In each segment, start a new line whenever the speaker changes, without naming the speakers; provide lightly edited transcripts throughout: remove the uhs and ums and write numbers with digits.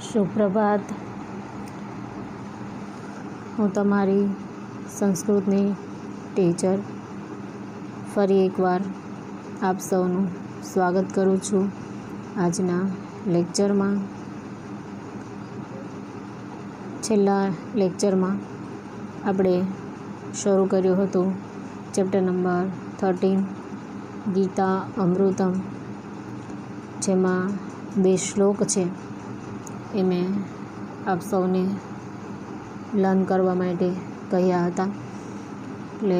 સુપ્રભાત. હું તમારી સંસ્કૃતની ટીચર ફરી એકવાર આપ સૌનું સ્વાગત કરું છું. આજના લેક્ચરમાં છેલ્લા લેક્ચરમાં આપણે શરૂ કર્યું હતું ચેપ્ટર નંબર 13 ગીતા અમૃતમ, જેમાં 2 શ્લોક છે એ મેં આપ સૌને લર્ન કરવા માટે કહ્યા હતા. એટલે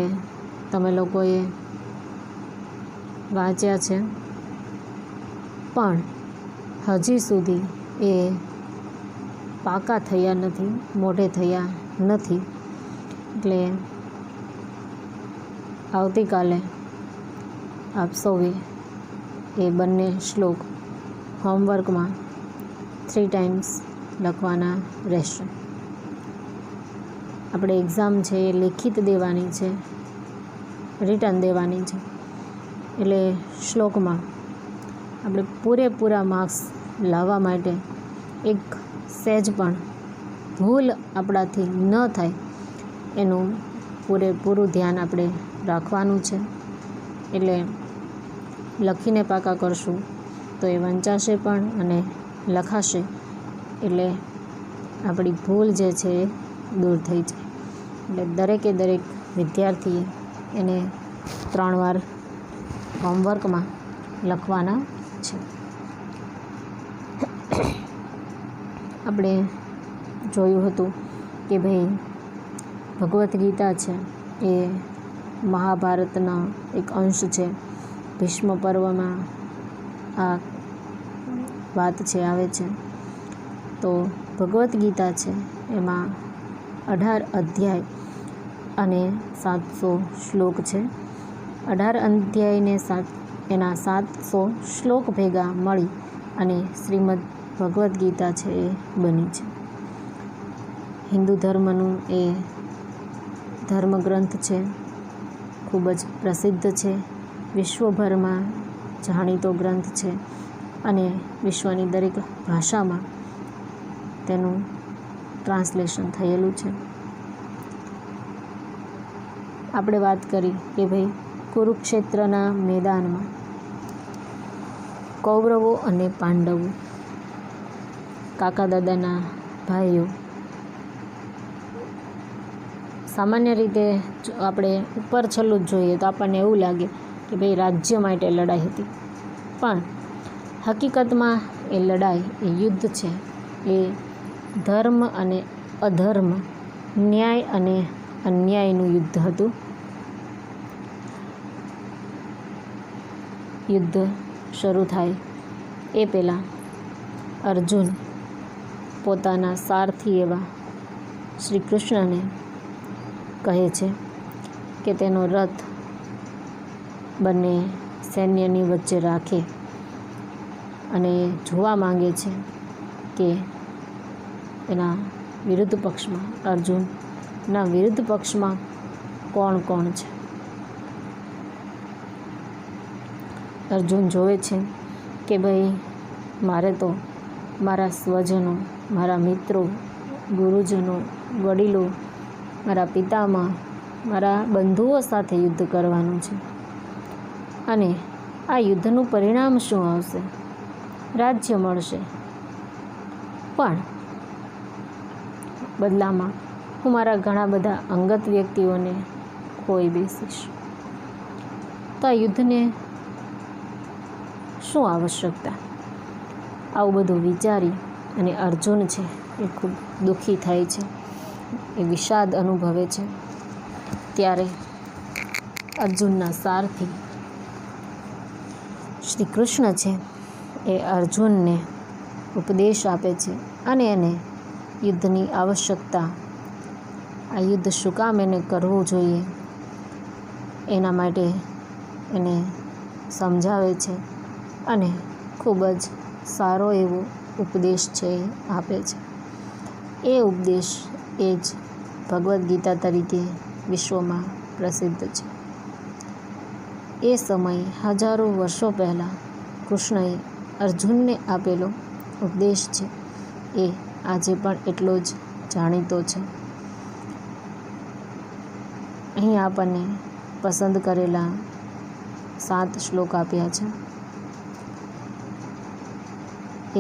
તમે લોકોએ વાંચ્યા છે, પણ હજી સુધી એ પાકા થયા નથી, મોઢે થયા નથી. એટલે આવતીકાલે આપ સૌએ એ બંને શ્લોક હોમવર્કમાં 3 ટાઈમ્સ લખવાના રહેશે. આપણે એક્ઝામ છે એ લેખિત દેવાની છે, રિટર્ન દેવાની છે. એટલે શ્લોકમાં આપણે પૂરેપૂરા માર્ક્સ લાવવા માટે એક સહેજ પણ ભૂલ આપણાથી ન થાય એનું પૂરેપૂરું ધ્યાન આપણે રાખવાનું છે. એટલે લખીને પાકા કરશું તો એ વંચાશે પણ અને લખાશે, એટલે આપણી ભૂલ જે છે એ દૂર થઈ જાય. એટલે દરેક વિદ્યાર્થીએ એને 3 વાર હોમવર્કમાં લખવાના છે. આપણે જોયું હતું કે ભાઈ ભગવદ્ ગીતા છે એ મહાભારતના એક અંશ છે. ભીષ્મ પર્વમાં આ વાત છે આવે છે. તો ભગવદ્ ગીતા છે એમાં 18 અધ્યાય અને 700 શ્લોક છે. 18 અધ્યાયને એના 700 શ્લોક ભેગા મળી અને શ્રીમદ ભગવદ્ ગીતા છે એ બની છે. હિન્દુ ધર્મનું એ ધર્મગ્રંથ છે, ખૂબ જ પ્રસિદ્ધ છે, વિશ્વભરમાં જાણીતો ગ્રંથ છે અને વિશ્વની દરેક ભાષામાં તેનું ટ્રાન્સલેશન થયેલું છે. આપણે વાત કરી કે ભાઈ કુરુક્ષેત્રના મેદાનમાં કૌરવો અને પાંડવો, કાકા દાદાના ભાઈઓ, સામાન્ય રીતે આપણે ઉપર છેલ્લું જ જોઈએ તો આપણને એવું લાગે કે ભાઈ રાજ્ય માટે લડાઈ હતી, પણ હકીકતમાં એ લડાઈ, એ યુદ્ધ છે એ ધર્મ અને અધર્મ, ન્યાય અને અન્યાયનું યુદ્ધ હતું. યુદ્ધ શરૂ થાય એ પહેલાં અર્જુન પોતાના સારથી એવા શ્રી કૃષ્ણને કહે છે કે તેનો રથ બંને સૈન્યની વચ્ચે રાખે અને જોવા માંગે છે કે એના વિરુદ્ધ પક્ષમાં, અર્જુનના વિરુદ્ધ પક્ષમાં કોણ છે. અર્જુન જોવે છે કે ભાઈ મારે તો મારા સ્વજનો, મારા મિત્રો, ગુરુજનો, વડીલો, મારા પિતામહ, મારા બંધુઓ સાથે યુદ્ધ કરવાનું છે. અને આ યુદ્ધનું પરિણામ શું આવશે? રાજ્ય મળશે, પણ બદલામાં હું મારા ઘણા બધા અંગત વ્યક્તિઓને ખોઈ બેસીશ. તો આ યુદ્ધને શું આવશ્યકતા? આવું બધું વિચારી અને અર્જુન છે એ ખૂબ દુઃખી થાય છે, એ વિષાદ અનુભવે છે. ત્યારે અર્જુનના સારથી શ્રી કૃષ્ણ છે એ અર્જુનને ઉપદેશ આપે છે અને એને યુદ્ધની આવશ્યકતા, આ યુદ્ધ શું કામ એને કરવું જોઈએ એના માટે એને સમજાવે છે અને ખૂબ જ સારો એવો ઉપદેશ છે એ આપે છે. એ ઉપદેશ એ જ ભગવદ્ ગીતા તરીકે વિશ્વમાં પ્રસિદ્ધ છે. એ સમયે હજારો વર્ષો પહેલાં કૃષ્ણએ અર્જુનને આપેલો ઉપદેશ છે એ આજે પણ એટલો જ જાણીતો છે. અહીં આપણને પસંદ કરેલા 7 શ્લોક આપ્યા છે.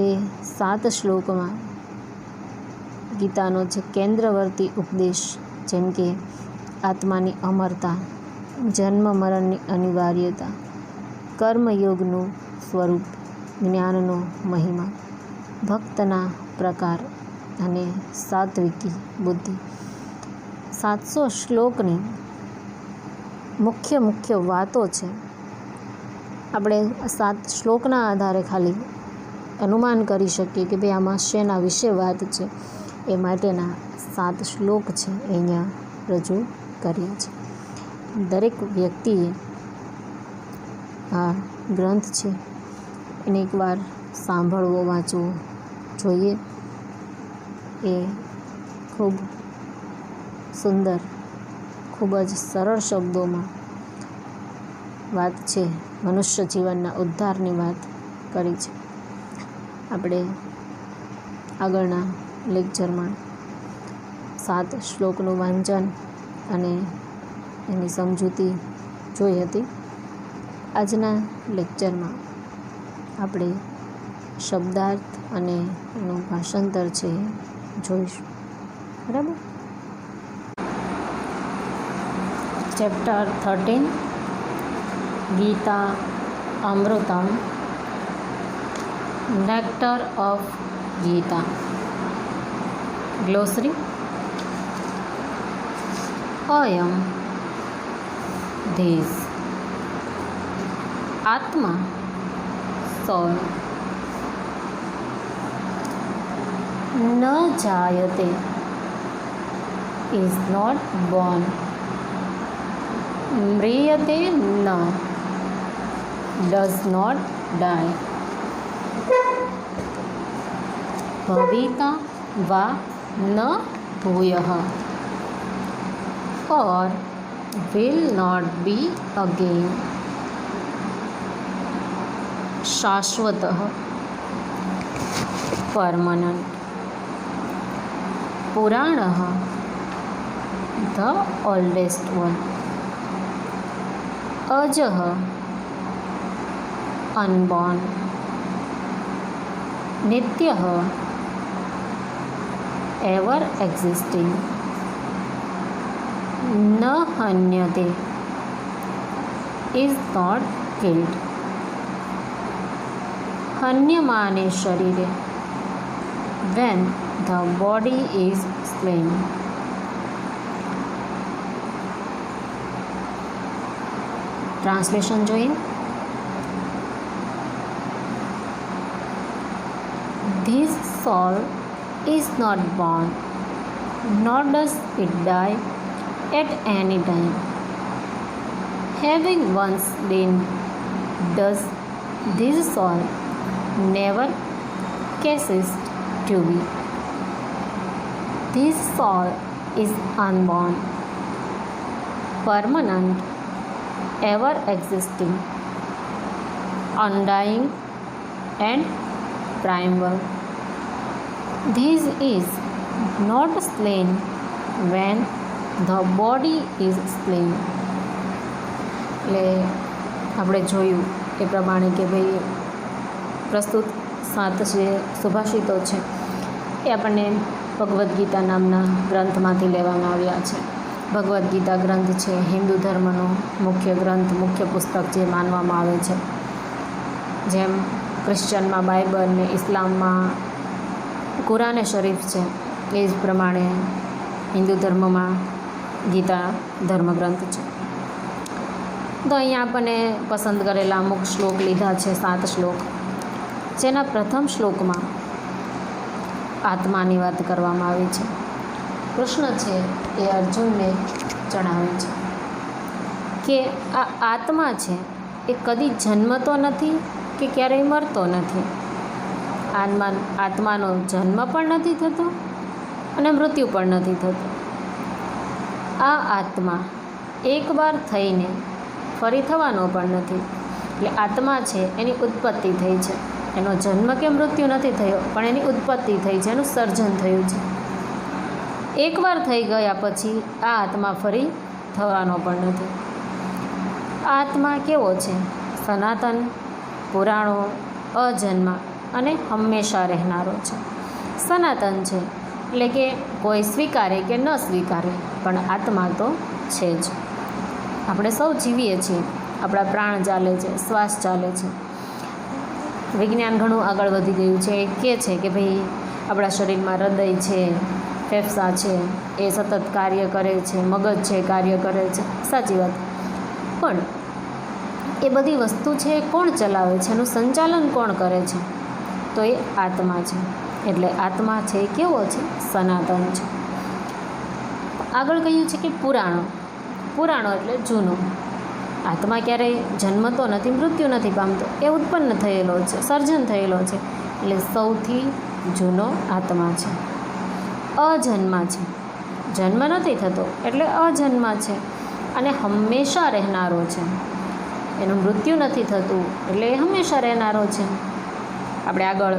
એ 7 શ્લોકમાં ગીતાનો જે કેન્દ્રવર્તી ઉપદેશ, જેમ કે આત્માની અમરતા, જન્મ મરણની અનિવાર્યતા, કર્મયોગનું સ્વરૂપ, જ્ઞાનનો મહિમા, ભક્તના પ્રકાર અને સાત્વિકી બુદ્ધિ, 700 શ્લોકની મુખ્ય વાતો છે. આપણે 7 શ્લોકના આધારે ખાલી અનુમાન કરી શકીએ કે ભાઈ આમાં શેના વિશે વાત છે. એ માટેના 7 શ્લોક છે અહીંયા રજૂ કર્યા છે. દરેક વ્યક્તિએ આ ગ્રંથ છે એને એકવાર સાંભળવો, વાંચવો જોઈએ. એ ખૂબ સુંદર, ખૂબ જ સરળ શબ્દોમાં વાત છે, મનુષ્ય જીવનના ઉદ્ધારની વાત કરી છે. આપણે આગળના લેક્ચરમાં 7 શ્લોકનું વાંચન અને એની સમજૂતી જોઈ હતી. આજના લેક્ચરમાં આપણે શબ્દાર્થ અને એનું ભાષાંતર છે જોઈશું. બરાબર. Chapter 13 Gita Amritam, nectar of Gita. Glossary. અયમ ધીસ આત્મા સોલ ન જાયતે is not born, म्रियते न does not die, भविता वा न भूयः or will not be again, शाश्वतः permanent, पुराणः the oldest one, अजः unborn, नित्यः ever existing, न हन्यते is not killed, हन्यमाने शरीरे when the body is slain. Translation જોઈએ. This soul is not born, nor does it die at any time. Having once been, does this soul never ceases to be. This soul is unborn, permanent, ever existing, undying and primal. This is not slain when the body is slain. એટલે આપણે જોયું એ પ્રમાણે કે ભાઈ પ્રસ્તુત 7 જે સુભાષિતો છે એ આપણને ભગવદ્ ગીતા નામના ગ્રંથમાંથી લેવામાં આવ્યા છે. ભગવદ્ ગીતા ગ્રંથ છે હિન્દુ ધર્મનો મુખ્ય ગ્રંથ, મુખ્ય પુસ્તક જે માનવામાં આવે છે. જેમ ક્રિશ્ચનમાં બાઇબલ ને ઇસ્લામમાં કુરાને શરીફ છે, એ જ પ્રમાણે હિન્દુ ધર્મમાં ગીતા ધર્મગ્રંથ છે. તો અહીંયા આપણને પસંદ કરેલા અમુક શ્લોક લીધા છે, 7 શ્લોક, જેના પ્રથમ શ્લોકમાં આત્માની વાત કરવામાં આવી છે. કૃષ્ણ છે એ અર્જુનને જણાવે છે કે આ આત્મા છે એ કદી જન્મતો નથી કે ક્યારેય મરતો નથી. આત્માનો જન્મ પણ નથી થતો અને મૃત્યુ પણ નથી થતું. આ આત્મા એકવાર થઈને ફરી થવાનો પણ નથી. એટલે આત્મા છે એની ઉત્પત્તિ થઈ છે એનો જન્મ કે મૃત્યુ નથી થયો, પણ એની ઉત્પત્તિ થઈ છે, એનું સર્જન થયું છે. એકવાર થઈ ગયા પછી આ આત્મા ફરી થવાનો પણ નથી. આ આત્મા કેવો છે? સનાતન, પુરાણો, અજન્મા અને હંમેશા રહેનારો છે. સનાતન છે એટલે કે કોઈ સ્વીકારે કે ન સ્વીકારે, પણ આત્મા તો છે જ. આપણે સૌ જીવીએ છીએ, આપણા પ્રાણ ચાલે છે, શ્વાસ ચાલે છે. વિજ્ઞાન ઘણું આગળ વધી ગયું છે. એ કહે છે કે ભાઈ આપણા શરીરમાં હૃદય છે, ફેફસાં છે, એ સતત કાર્ય કરે છે, મગજ છે કાર્ય કરે છે. સાચી વાત. પણ એ બધી વસ્તુ છે એ કોણ ચલાવે છે? એનું સંચાલન કોણ કરે છે? તો એ આત્મા છે. એટલે આત્મા છે એ કેવો છે? સનાતન છે. આગળ કહ્યું છે કે પુરાણો. પુરાણો એટલે જૂનો. આત્મા ક્યારેય જન્મતો નથી, મૃત્યુ નથી પામતો, એ ઉત્પન્ન થયેલો છે, સર્જન થયેલો છે. એટલે સૌથી જૂનો આત્મા છે. અજન્મા છે, જન્મ નથી થતો એટલે અજન્મા છે, અને હંમેશા રહેનારો છે. એનું મૃત્યુ નથી થતું એટલે એ હંમેશા રહેનારો છે. આપણે આગળ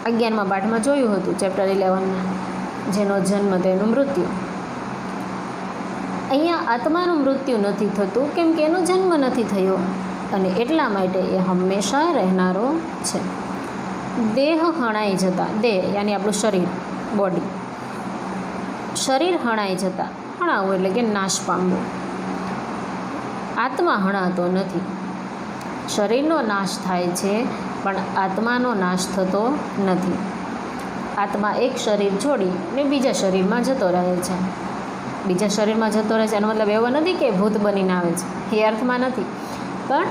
11મા પાઠમાં જોયું હતું, ચેપ્ટર 11માં, જેનો જન્મ તેનું મૃત્યુ. અહીંયા આત્માનું મૃત્યુ નથી થતું કેમ કે એનો જન્મ નથી થયો, અને એટલા માટે એ હંમેશા રહેનારો છે. દેહ હણાઈ જતા, દેહ યાની આપણું શરીર, બોડી, શરીર હણાઈ જતા, હણાવવું એટલે કે નાશ પામવું. આત્મા હણાતો નથી. શરીરનો નાશ થાય છે પણ આત્માનો નાશ થતો નથી. આત્મા એક શરીર છોડી ને બીજા શરીરમાં જતો રહે છે. બીજા શરીરમાં જતો રહે છે એનો મતલબ એવો નથી કે ભૂત બનીને આવે છે, એ અર્થમાં નથી. પણ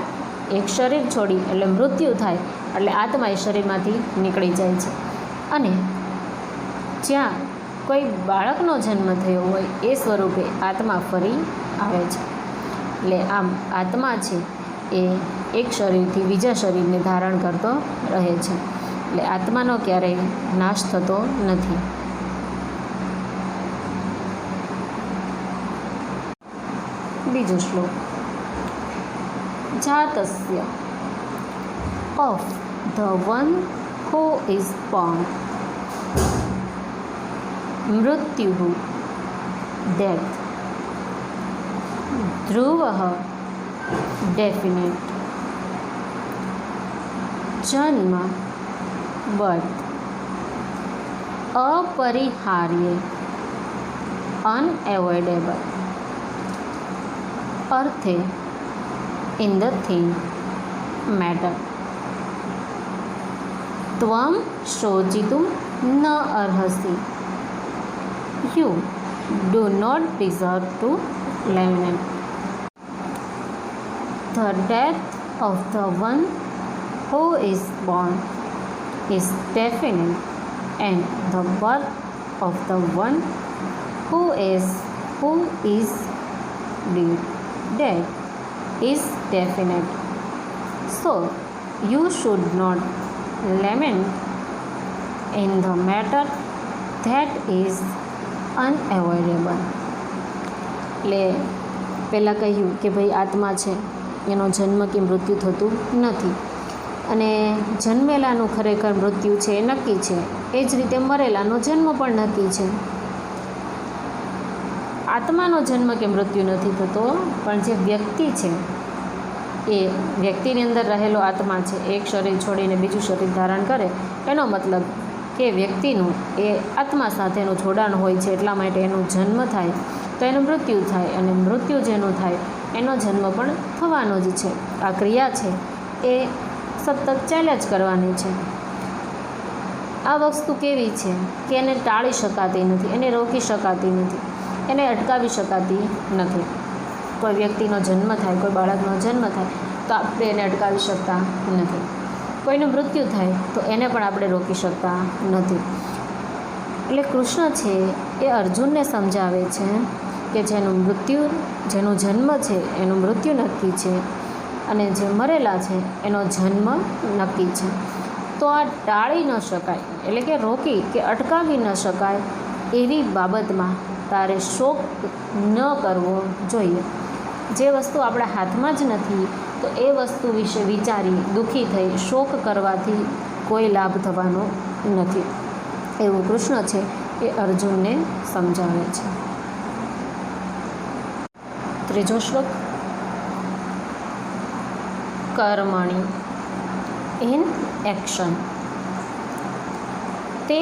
એક શરીર છોડી એટલે મૃત્યુ થાય એટલે આત્મા એ શરીરમાંથી નીકળી જાય છે. અને જ્યાં કોઈ બાળકનો જન્મ થયો હોય એ સ્વરૂપે આત્મા ફરી આવે છે. એટલે આમ આત્મા છે એ એક શરીરથી બીજા શરીરને ધારણ કરતો રહે છે. એટલે આત્માનો ક્યારેય નાશ થતો નથી. બીજો શ્લોક. જાતસ્ય of the one who is born, મૃત્યુ ડેથ, ધ્રુવઃ ડેફિનેટ, જન્મ બર્થ, અપરિહાર્ય અનએવોઇડેબલ, અર્થે in the thing matter, ત્વમ શોચિતુમ ન અર્હસि, you do not deserve to lament, the death of the one who is born is definite, and the birth of the one who is dead is definite. So you should not lament in the matter that is unavoidable. એટલે પહેલાં કહ્યું કે ભાઈ આત્મા છે એનો જન્મ કે મૃત્યુ થતું નથી, અને જન્મેલાનું ખરેખર મૃત્યુ છે એ નક્કી છે. એ જ રીતે મરેલાનો જન્મ પણ નક્કી છે. આત્માનો જન્મ કે મૃત્યુ નથી થતો, પણ જે વ્યક્તિ છે એ વ્યક્તિની અંદર રહેલો આત્મા છે, એક શરીર છોડીને બીજું શરીર ધારણ કરે, એનો મતલબ કે વ્યક્તિનું એ આત્મા સાથેનું જોડાણ હોય છે. એટલા માટે એનો જન્મ થાય તો એનું મૃત્યુ થાય, અને મૃત્યુ જેનું થાય એનો જન્મ પણ થવાનો જ છે. આ ક્રિયા છે એ સતત ચાલ્યા જ કરવાની છે. આ વસ્તુ કેવી છે કે એને ટાળી શકાતી નથી, એને રોકી શકાતી નથી, એને અટકાવી શકાતી નથી. કોઈ વ્યક્તિનો જન્મ થાય, કોઈ બાળકનો જન્મ થાય તો આપણે એને અટકાવી શકતા નથી. કોઈનું મૃત્યુ થાય તો એને પણ આપણે રોકી શકતા નથી. એટલે કૃષ્ણ છે એ અર્જુનને સમજાવે છે કે જેનું જન્મ છે એનું મૃત્યુ નક્કી છે, અને જે મરેલા છે એનો જન્મ નક્કી છે. તો આ ટાળી ન શકાય, એટલે કે રોકી કે અટકાવી ન શકાય એવી બાબતમાં તારે શોક ન કરવો જોઈએ. જે વસ્તુ આપણા હાથમાં જ નથી તો એ વસ્તુ વિશે વિચારી દુઃખી થઈ શોક કરવાથી કોઈ લાભ થવાનો નથી, એવું કૃષ્ણ છે એ અર્જુનને સમજાવે છે. ત્રીજો શ્લોક. કર્મણિ ઇન એક્શન તે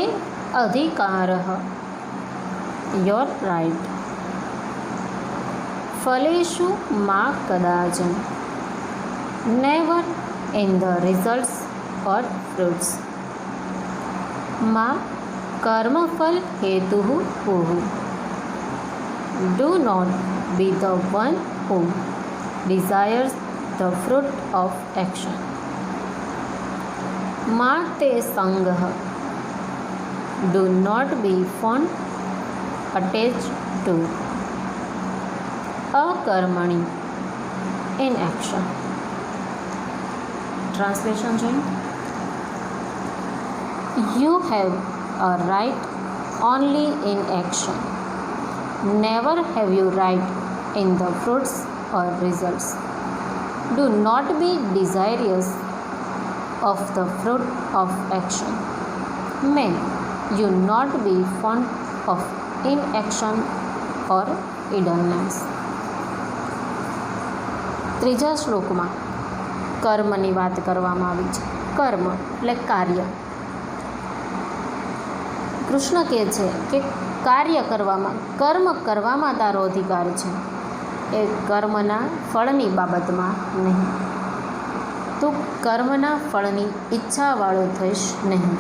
અધિકારઃ યોર રાઇટ ફલેષુ મા કદાચન never in the results or fruits મા કર્મફલ હેતુઃ ભૂઃ do not be the one who desires the fruit of action. Ma te sangah. Do not be fond attached to. Akarmani in action. Translation join. You have a right only in action. Never have you right in the fruits or results. Do not be desirous of the fruit of action. May you not be fond of inaction or idleness. ત્રીજા શ્લોકમાં કર્મની વાત કરવામાં આવી છે. કર્મ એટલે કાર્ય. કૃષ્ણ કહે છે કે કાર્ય કરવામાં, કર્મ કરવામાં તારો અધિકાર છે, એ કર્મના ફળની બાબતમાં નહીં. તું કર્મના ફળની ઈચ્છાવાળો થઈશ નહીં.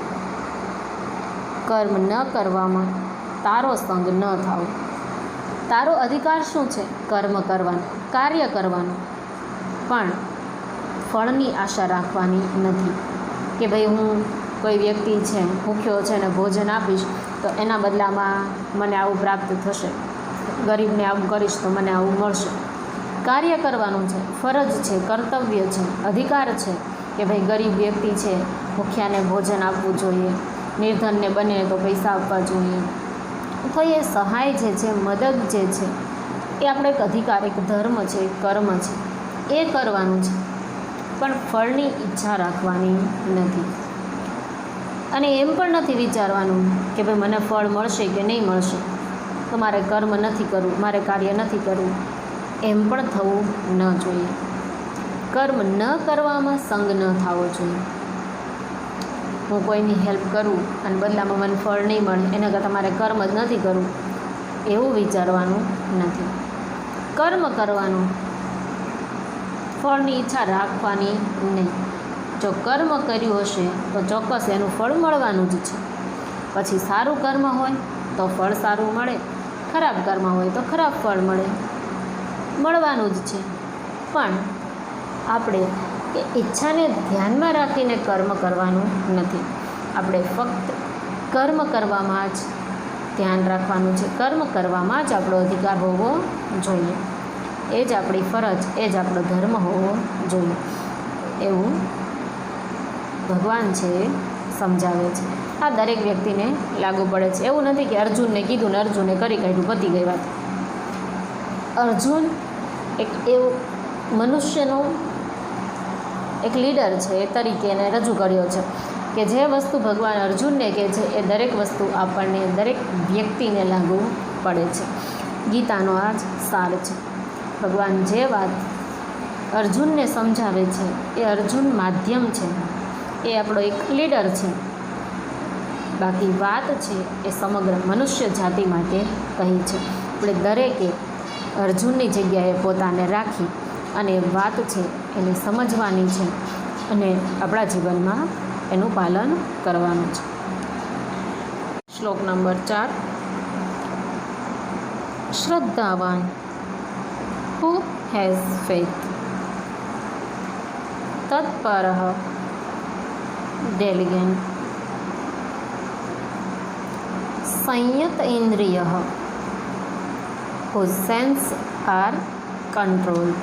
કર્મ ન કરવામાં તારો સંગ ન થાવ. તારો અધિકાર શું છે? કર્મ કરવાનો, કાર્ય કરવાનું, પણ ફળની આશા રાખવાની નથી કે ભાઈ હું કોઈ વ્યક્તિ છે ભૂખ્યો છે ને ભોજન આપીશ તો એના બદલામાં મને આવું પ્રાપ્ત થશે, ગરીબને આવું કરીશ તો મને આવું મળશે. કાર્ય કરવાનું છે, ફરજ છે, કર્તવ્ય છે, અધિકાર છે કે ભાઈ ગરીબ વ્યક્તિ છે ભૂખ્યાને ભોજન આપવું જોઈએ, નિર્ધનને બને તો પૈસા આપવા જોઈએ. તો એ સહાય જે છે, મદદ જે છે એ આપણો એક અધિકાર, એક ધર્મ છે, એક કર્મ છે, એ કરવાનું છે, પણ ફળની ઈચ્છા રાખવાની નથી. અને એમ પણ નથી વિચારવાનું કે ભાઈ મને ફળ મળશે કે નહીં મળશે તો મારે કર્મ નથી કરવું, મારે કાર્ય નથી કરવું, એમ પણ થવું ન જોઈએ. કર્મ ન કરવામાં સંગ ન થવો જોઈએ. હું કોઈની હેલ્પ કરું અને બદલામાં મને ફળ નહીં મળે એના કરતાં મારે કર્મ જ નથી કરવું એવું વિચારવાનું નથી. કર્મ કરવાનું, ફળની ઈચ્છા રાખવાની નહીં. જો કર્મ કર્યું હશે તો ચોક્કસ એનું ફળ મળવાનું જ છે. પછી સારું કર્મ હોય તો ફળ સારું મળે, ખરાબ કર્મ હોય તો ખરાબ ફળ મળવાનું જ છે. પણ આપણે એ ઈચ્છાને ધ્યાનમાં રાખીને કર્મ કરવાનું નથી. આપણે ફક્ત કર્મ કરવામાં જ ધ્યાન રાખવાનું છે. કર્મ કરવામાં જ આપણો અધિકાર હોવો જોઈએ. એ જ આપણી ફરજ, એ જ આપણો ધર્મ હોવો જોઈએ એવું ભગવાન છે એ સમજાવે છે. આ દરેક વ્યક્તિને લાગુ પડે છે. એવું નથી કે અર્જુનને કીધું ને અર્જુને કરી કાઢ્યું, પતી ગઈ વાત. અર્જુન એક એવું મનુષ્યનો એક લીડર છે એ તરીકે એને રજૂ કર્યો છે કે જે વસ્તુ ભગવાન અર્જુનને કહે છે એ દરેક વસ્તુ આપણને, દરેક વ્યક્તિને લાગુ પડે છે. ગીતાનો આ જ સાર છે. ભગવાન જે વાત અર્જુનને સમજાવે છે એ અર્જુન માધ્યમ છે, એ આપણો એક લીડર છે. બાકી વાત છે એ સમગ્ર મનુષ્ય જાતિ માટે કહી છે. આપણે દરેકે અર્જુનની જગ્યાએ પોતાને રાખી અને વાત છે એને સમજવાની છે અને આપણા જીવનમાં એનું પાલન કરવાનું છે. શ્લોક નંબર 4. શ્રદ્ધાવાન હુ હેઝ ફેથ તત્પરઃ diligent સંયત ઇન્દ્રિયઃ whose senses are controlled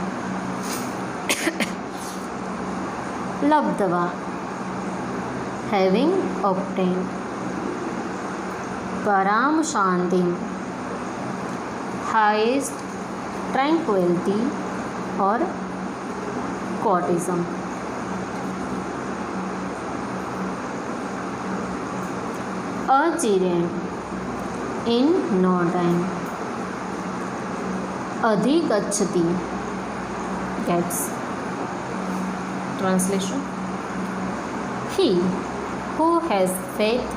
લબ્ધવા having obtained પરામ શાંતિ highest tranquility or Quotism. Achieved in no time. Adhigachati gets. Translation: he who has faith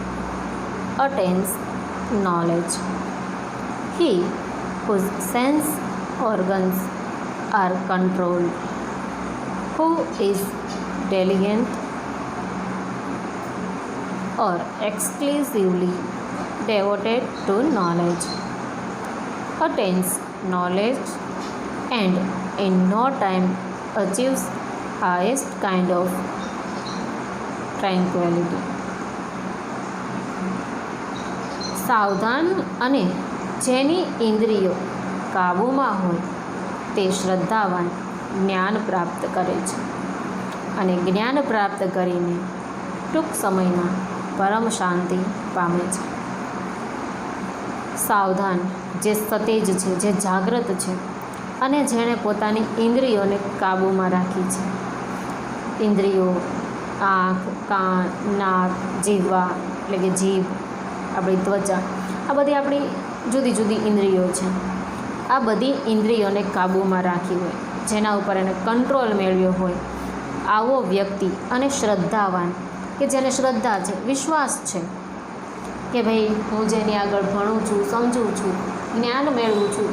attains knowledge. He whose sense organs are controlled, who is diligent or exclusively devoted to knowledge, attains knowledge and in no time achieves highest kind of tranquility. સાવધાન અને જેની ઇન્દ્રિયો કાબૂમાં હોય તે શ્રદ્ધાવાન જ્ઞાન પ્રાપ્ત કરે છે અને જ્ઞાન પ્રાપ્ત કરીને ટૂંક સમયમાં પરમ શાંતિ પામે છે. સાવધાન જે સતેજ છે, જે જાગૃત છે અને જેણે પોતાની ઇન્દ્રિયોને કાબૂમાં રાખી છે. ઇન્દ્રિયો આંખ, કાન, નાક, જીહવા એટલે કે જીભ, આપણી ત્વચા, આ બધી આપણી જુદી જુદી ઇન્દ્રિયો છે. આ બધી ઇન્દ્રિયોને કાબૂમાં રાખી હોય, જેના ઉપર એને કંટ્રોલ મેળવ્યો હોય, આવો વ્યક્તિ અને શ્રદ્ધાવાન કે જેને શ્રદ્ધા છે, વિશ્વાસ છે કે ભાઈ હું જેની આગળ ભણું છું, સમજું છું, જ્ઞાન મેળવું છું,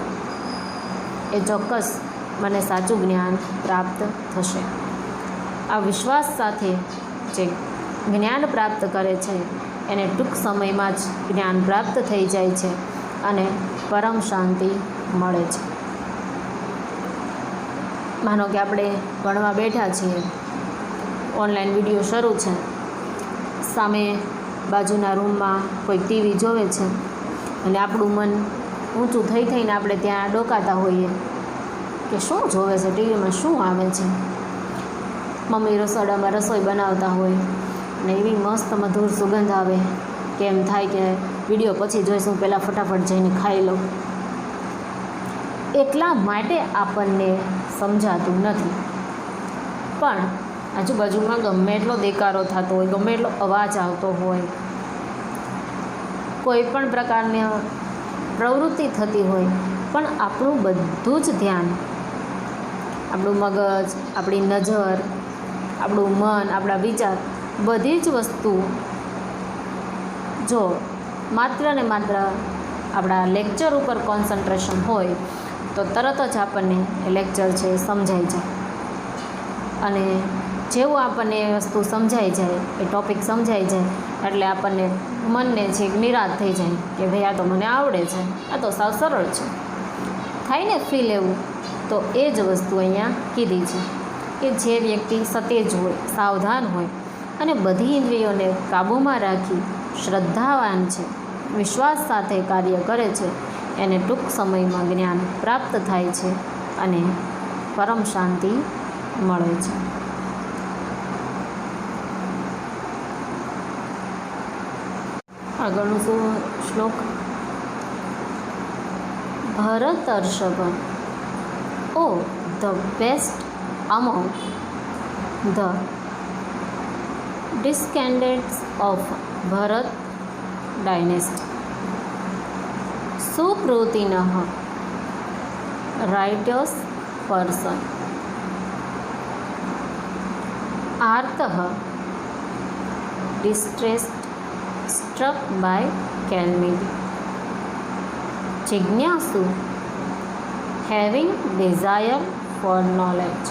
એ ચોક્કસ મને સાચું જ્ઞાન પ્રાપ્ત થશે. આ વિશ્વાસ સાથે જે જ્ઞાન પ્રાપ્ત કરે છે એને ટૂંક સમયમાં જ જ્ઞાન પ્રાપ્ત થઈ જાય છે અને પરમ શાંતિ મળે છે. માનો કે આપણે ભણવા બેઠા છીએ, ઓનલાઈન વિડીયો શરૂ છે, સામે બાજુના રૂમમાં કોઈ ટીવી જોવે છે અને આપણું મન ઊંચું થઈ થઈને આપણે ત્યાં ડોકાતા હોઈએ કે શું જોવે છે, ટીવીમાં શું આવે છે. મમ્મી રસોડામાં રસોઈ બનાવતા હોય અને એવી મસ્ત મધુર સુગંધ આવે કે એમ થાય કે વિડીયો પછી જોઈશું, પહેલાં ફટાફટ જઈને ખાઈ લઉં. એટલા માટે આપણને સમજાતું નથી, પણ આજુબાજુમાં ગમે એટલો દેકારો થતો હોય, ગમે એટલો અવાજ આવતો હોય, કોઈ પણ પ્રકારની પ્રવૃત્તિ થતી હોય, પણ આપણું બધું જ ધ્યાન, આપણું મગજ, આપણી નજર, આપણું મન, આપણા વિચાર, બધી જ વસ્તુ જો માત્ર ને માત્ર આપણા લેક્ચર ઉપર કોન્સન્ટ્રેશન હોય તો તરત જ આપણને એ લેક્ચર છે એ સમજાઈ જાય. અને જેવું આપણને એ વસ્તુ સમજાઈ જાય, એ ટૉપિક સમજાઈ જાય એટલે આપણને મનને છે નિરાશ થઈ જાય કે ભાઈ આ તો મને આવડે છે, આ તો સાવ સરળ છે, થાય ને ફીલ એવું. તો એ જ વસ્તુ અહીંયા કીધી છે કે જે વ્યક્તિ સતેજ હોય, સાવધાન હોય અને બધી ઇન્દ્રિયોને કાબૂમાં રાખી શ્રદ્ધાવાન છે, વિશ્વાસ સાથે કાર્ય કરે છે, એને ટૂંક સમયમાં જ્ઞાન પ્રાપ્ત થાય છે અને પરમ શાંતિ મળે છે. આગળનું શું શ્લોક? ભરતર્ષભ, O the best among the descendants of Bharat dynasty. Supratinah, righteous person. Artah, distressed, struck by calamity. Jignasu, having desire for knowledge.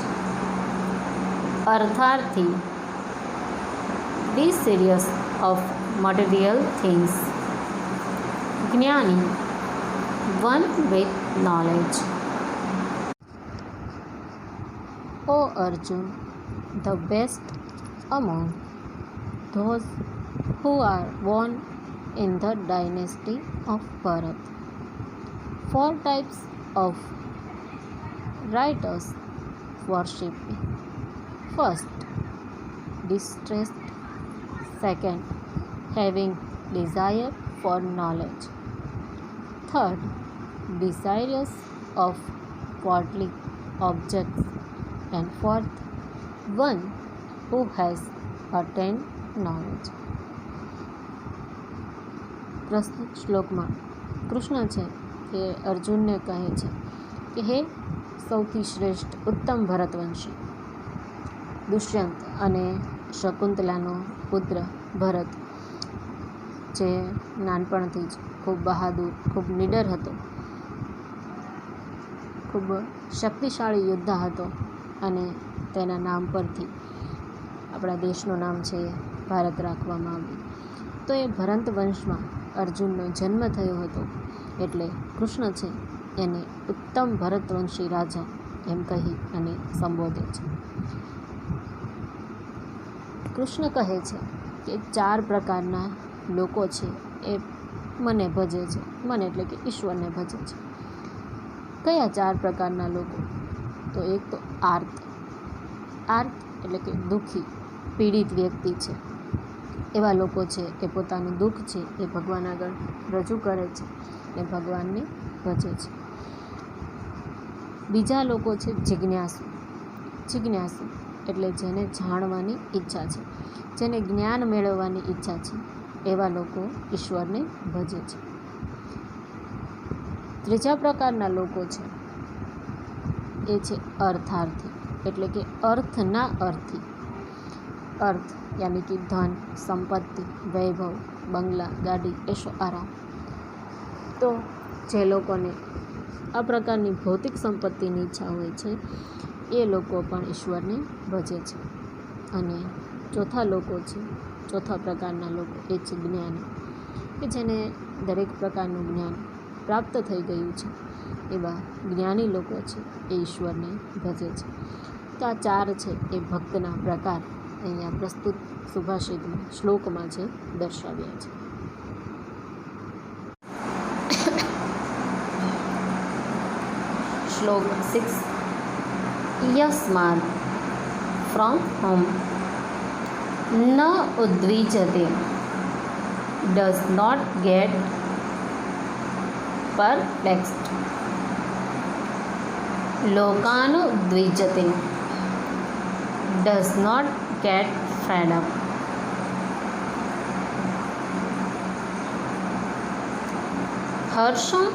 Artharthi, desirous of material things. Jnani, one with knowledge. O Arjun, the best among those who are born in the dynasty of Bharat. 4 types of writers worship me. First, distressed. Second, having desire for knowledge. Third, desirous of worldly objects. And fourth, one who has attained knowledge. પ્રસ્તુત શ્લોકમાં કૃષ્ણ છે એ અર્જુનને કહે છે કે હે સૌથી શ્રેષ્ઠ ઉત્તમ ભરતવંશી, દુષ્યંત અને શકુંતલાનો પુત્ર ભરત, જે નાનપણથી જ ખૂબ બહાદુર, ખૂબ નીડર હતો, ખૂબ શક્તિશાળી યોદ્ધા હતો અને તેના નામ પરથી આપણા દેશનું નામ છે ભારત રાખવામાં આવ્યું. તો એ ભરત વંશમાં અર્જુનનો જન્મ થયો હતો, એટલે કૃષ્ણ છે એને ઉત્તમ ભરતવંશી રાજા એમ કહી અને સંબોધે છે. કૃષ્ણ કહે છે કે 4 પ્રકારના લોકો છે એ મને ભજે છે. મને એટલે કે ઈશ્વરને ભજે છે. કયા 4 પ્રકારના લોકો? તો એક તો આર્ત. આર્ત એટલે કે દુઃખી, પીડિત વ્યક્તિ છે. એવા લોકો છે એ પોતાનું દુઃખ છે એ ભગવાન આગળ રજૂ કરે છે અને ભગવાનને ભજે છે. બીજા લોકો છે જિજ્ઞાસુ. જિજ્ઞાસુ એટલે જેને જાણવાની ઈચ્છા છે, જેને જ્ઞાન મેળવવાની ઈચ્છા છે, એવા લોકો ઈશ્વરને ભજે છે. ત્રીજા પ્રકારના લોકો છે એ છે અર્થાર્થી, એટલે કે અર્થના અર્થી. અર્થ યાની કે ધન, સંપત્તિ, વૈભવ, બંગલા, ગાડી, એશો આરામ. તો જે લોકોને આ પ્રકારની ભૌતિક સંપત્તિની ઈચ્છા હોય છે એ લોકો પણ ઈશ્વરને ભજે છે. અને ચોથા પ્રકારના લોકો એ છે જ્ઞાની, કે જેને દરેક પ્રકારનું જ્ઞાન પ્રાપ્ત થઈ ગયું છે. એવા જ્ઞાની લોકો છે એ ઈશ્વરને ભજે છે. તો આ 4 છે એ ભક્તના પ્રકાર અહીંયા પ્રસ્તુત સુભાષિતમાં શ્લોકમાં છે દર્શાવ્યા છે. શ્લોક 6. યસ્માદ ફ્રોમ હોમ ન ઉદ્વિજતે ડઝ નોટ ગેટ perplexed. લોકાનુદ્વિજતે does not get fed up. હર્ષમ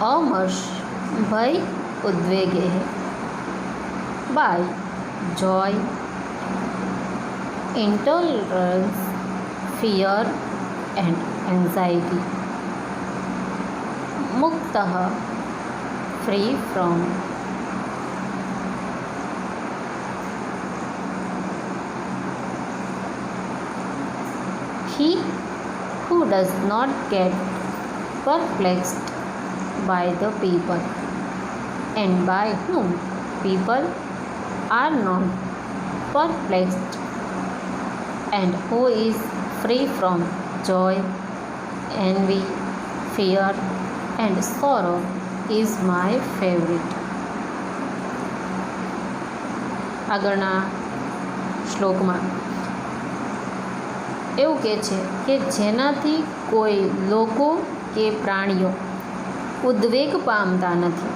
અમર્ષ ભય ઉદ્વેગે by joy, intolerance, fear and anxiety. मुक्तः free from. He who does not get perplexed by the people, and by whom people are not perplexed, and who is free from joy, envy, fear and sorrow is my favorite. આગળના શ્લોકમાં એવું કહે છે કે જેનાથી કોઈ લોકો કે પ્રાણીઓ ઉદ્વેગ પામતા નથી.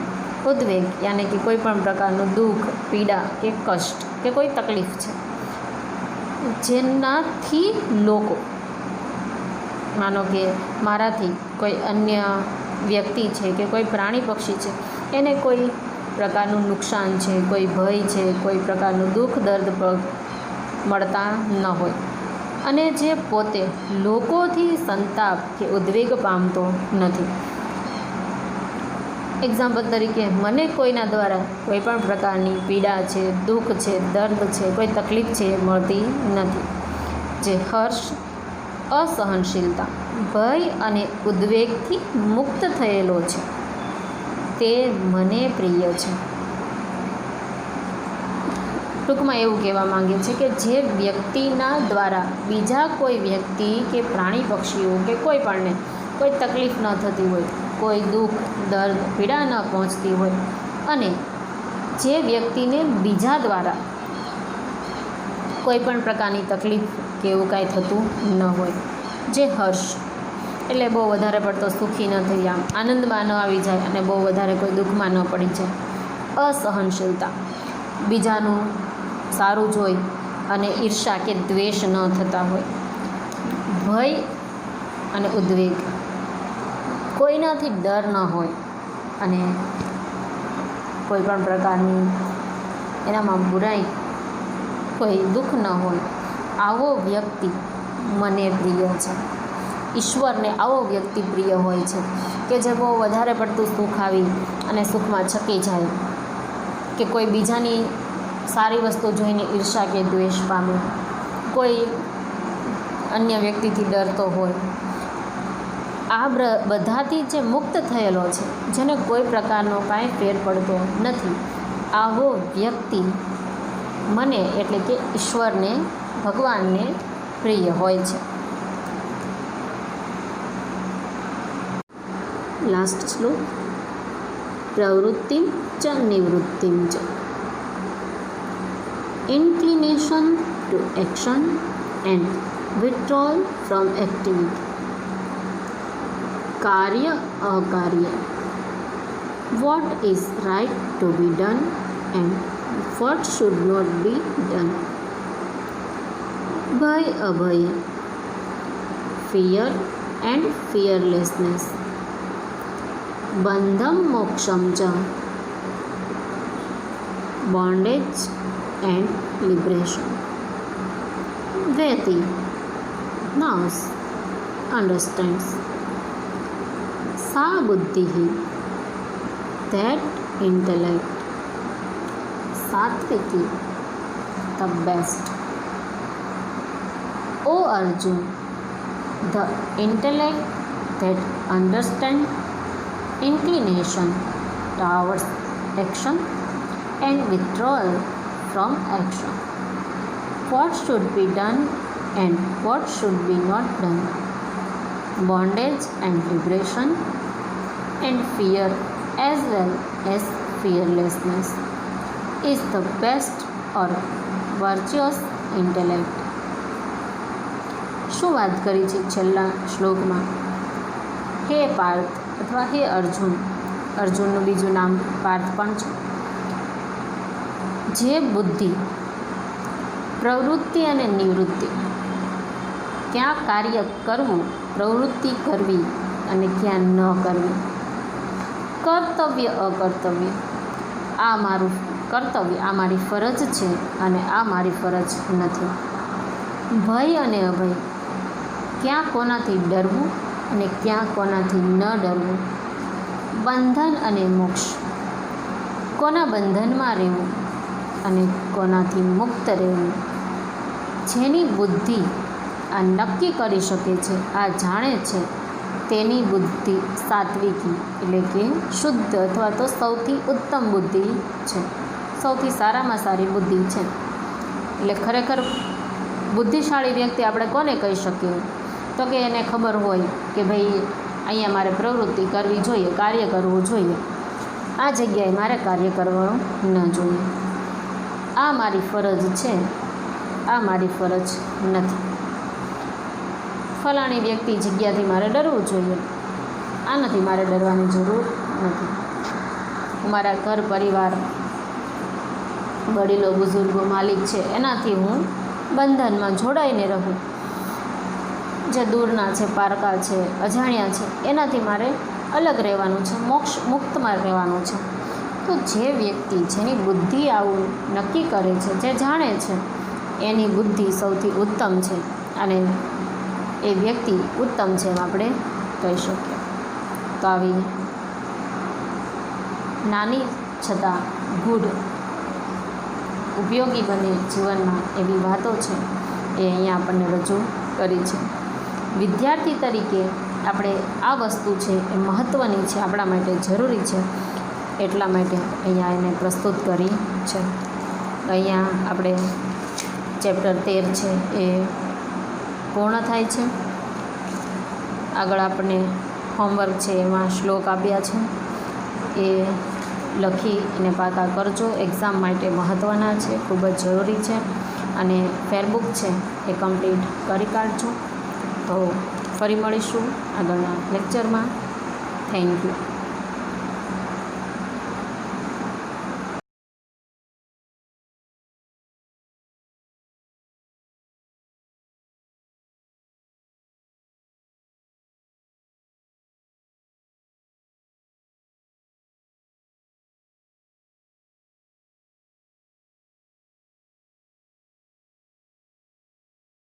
ઉદ્વેગ યાની કે કોઈ પણ પ્રકારનું દુઃખ, પીડા કે કષ્ટ કે કોઈ તકલીફ છે, જેનાથી લોકો, માનો કે મારાથી કોઈ અન્ય વ્યક્તિ છે કે કોઈ પ્રાણી પક્ષી છે એને કોઈ પ્રકારનું નુકસાન છે, કોઈ ભય છે, કોઈ પ્રકારનું દુઃખ દર્દ મળતા ન હોય, અને જે પોતે લોકોથી સંતાપ કે ઉદ્વેગ પામતો નથી. એક્ઝામ્પલ તરીકે મને કોઈના દ્વારા કોઈ પણ પ્રકારની પીડા છે, દુઃખ છે, દર્દ છે, કોઈ તકલીફ છે મળતી નથી. જે હર્ષ, અસહનશીલતા, ભય અને ઉદ્વેગથી મુક્ત થયેલો છે તે મને પ્રિય છે. ટૂંકમાં એવું કહેવા માંગે છે કે જે વ્યક્તિના દ્વારા બીજા કોઈ વ્યક્તિ કે પ્રાણી પક્ષીઓ કે કોઈ પણને કોઈ તકલીફ ન થતી હોય, કોઈ દુઃખ દર્દ પીડા ન પહોંચતી હોય, અને જે વ્યક્તિને બીજા દ્વારા કોઈ પણ પ્રકારની તકલીફ કે એવું કાંઈ થતું ન હોય. જે હર્ષ એટલે બહુ વધારે પડતો સુખી ન થઈ, આમ આનંદમાં ન આવી જાય અને બહુ વધારે કોઈ દુઃખમાં ન પડી જાય. અસહનશીલતા, બીજાનું સારું જોઈ અને ઈર્ષા કે દ્વેષ ન થતા હોય. ભય અને ઉદ્વેગ, કોઈનાથી ડર ન હોય અને કોઈ પણ પ્રકારની એનામાં બુરાઈ, કોઈ દુઃખ ન હોય, આવો વ્યક્તિ મને પ્રિય છે. ઈશ્વરને આવો વ્યક્તિ પ્રિય હોય છે કે જે બહુ વધારે પડતું સુખ આવી અને સુખમાં છકી જાય, કે કોઈ બીજાની સારી વસ્તુ જોઈને ઈર્ષા કે દ્વેષ પામે, કોઈ અન્ય વ્યક્તિથી ડરતો હોય. આ બધાથી જે મુક્ત થયેલો છે, જેને કોઈ પ્રકારનો કાંઈ ફેર પડતો નથી, આવો વ્યક્તિ મને એટલે કે ઈશ્વરને, ભગવાનને પ્રિય હોય છે. લાસ્ટ શ્લોક. પ્રવૃત્તિમ ચ નિવૃત્તિમ ચ. Inclination two action and withdrawal from activity. કાર્ય અકાર્ય. What is right to be done and what should not be done. ભય અભય. Fear and fearlessness. બંધમ મોક્ષમ ચ. Bondage and liberation. Veti knows, understands. Sa buddhi, that intellect. Satviki, the best. O Arjun, the intellect that understands inclination towards action and withdrawal from action. What should be done and what should be not done. Bondage and liberation and fear as well as fearlessness is the best or virtuous intellect. શું વાત કરી છે છેલ્લા શ્લોકમાં? હે પાર્થ અથવા હે અર્જુન, અર્જુનનું બીજું નામ પાર્થ પણ છે, જે બુદ્ધિ પ્રવૃત્તિ અને નિવૃત્તિ, ક્યાં કાર્ય કરવું, પ્રવૃત્તિ કરવી અને ક્યાં ન કરવી, કર્તવ્ય અકર્તવ્ય, આ મારું કર્તવ્ય, આ મારી ફરજ છે અને આ મારી ફરજ નથી. ભય અને અભય, ક્યાં કોનાથી ડરવું અને ક્યાં કોનાથી ન ડરવું. બંધન અને મોક્ષ, કોના બંધનમાં રહેવું અને કોનાથી મુક્ત રહેવું. જેની બુદ્ધિ આ નક્કી કરી શકે છે, આ જાણે છે, તેની બુદ્ધિ સાત્વિકી એટલે કે શુદ્ધ અથવા તો સૌથી ઉત્તમ બુદ્ધિ છે, સૌથી સારામાં સારી બુદ્ધિ છે. એટલે ખરેખર બુદ્ધિશાળી વ્યક્તિ આપણે કોને કહી શકીએ? તો કે એને ખબર હોય કે ભાઈ અહીંયા મારે પ્રવૃત્તિ કરવી જોઈએ, કાર્ય કરવું જોઈએ, આ જગ્યાએ મારે કાર્ય કરવાનું ન જોઈએ, આ મારી ફરજ છે, આ મારી ફરજ નથી. ફલાણી વ્યક્તિ જગ્યાથી મારે ડરવું જોઈએ, આ નથી, મારે ડરવાની જરૂર નથી. મારા ઘર પરિવાર, વડીલો બુઝુર્ગો, માલિક છે, એનાથી હું બંધનમાં જોડાઈને રહું. જે દૂરના છે, પારકા છે, અજાણ્યા છે, એનાથી મારે અલગ રહેવાનું છે, મોક્ષ મુક્તમાં રહેવાનું છે. તો જે વ્યક્તિ જેની બુદ્ધિ આવું નક્કી કરે છે, જે જાણે છે, એની બુદ્ધિ સૌથી ઉત્તમ છે અને એ વ્યક્તિ ઉત્તમ છે એમ આપણે કહી શકીએ. તો આવી નાની છતાં ગૂઢ ઉપયોગી બને જીવનમાં એવી વાતો છે એ અહીંયા આપણને રજૂ કરી છે. વિદ્યાર્થી તરીકે આપણે આ વસ્તુ છે એ મહત્ત્વની છે, આપણા માટે જરૂરી છે, એટલા માટે અહીંયા એને પ્રસ્તુત કરી છે. અહીંયા આપણે ચેપ્ટર 13 છે એ પૂર્ણ થાય છે. આગળ આપણને હોમવર્ક છે, એમાં શ્લોક આપ્યા છે, એ લખી અને પાકા કરજો. એક્ઝામ માટે મહત્ત્વના છે, ખૂબ જ જરૂરી છે. અને ફેરબુક છે એ કમ્પ્લીટ કરી કાઢજો. તો ફરી મળીશું આગળના લેક્ચરમાં. Thank you.